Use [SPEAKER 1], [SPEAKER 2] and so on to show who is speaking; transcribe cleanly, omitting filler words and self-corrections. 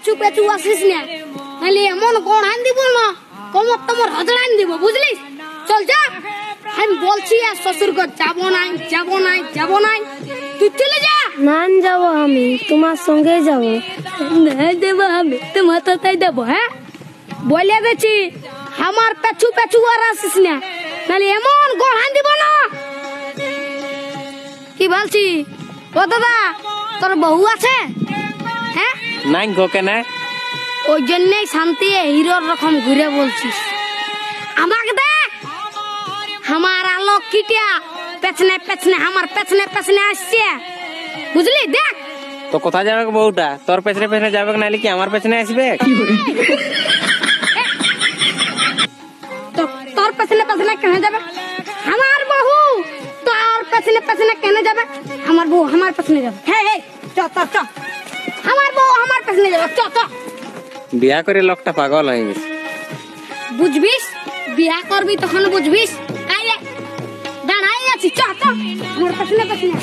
[SPEAKER 1] পেছু পেছু আসিস না, নাহলে এমন গড়ান দিব না কোমর তোমার হজড়ান দিব, বুঝলিস? চল যা, আমি বলছি আর শ্বশুর ঘর যাবো নাই, যাবো নাই, যাবো নাই, তুই চলে যা।
[SPEAKER 2] না যাবো, আমি তোমার সঙ্গে যাবো।
[SPEAKER 1] না দেবো, আমি তোমার তাই দেবো। হ্যাঁ বলে দিচ্ছি, আমার পেছু পেছু আর আসিস না, নাহলে এমন গড়ান দিব না। কি বলছি? ও দাদা, তোর বউ আছে? হ্যাঁ
[SPEAKER 3] নাই গো, কেন?
[SPEAKER 1] ওই জন্যই শান্তি হিরোর রকম ঘুরে বলছিস। আমাকে দেখ, আমার আলো কিটিয়া পেছনে পেছনে, আমার পেছনে পেছনে আসছে, বুঝলি? দেখ
[SPEAKER 3] তো কোথায় যাবে বউটা? তোর পেছনে পেছনে যাবে, নাহলে কি আমার পেছনে আসবে?
[SPEAKER 1] তোর পেছনে পেছনে কেন যাবে? আমার বউ তোর পেছনে পেছনে কেন যাবে? আমার বউ আমার পেছনে যাবে। হ্যাঁ হ্যাঁ, চ চ চ, আমার বউ আমার পেছনে যাবে, চ চ।
[SPEAKER 3] বিয়া করে লোকটা পাগল হয়ে গেছে।
[SPEAKER 1] বুঝবিস, বিয়া করবি তখন বুঝবিস। আরে দাঁড়াই আছি, চ চ, আমার পেছনে পেছনে।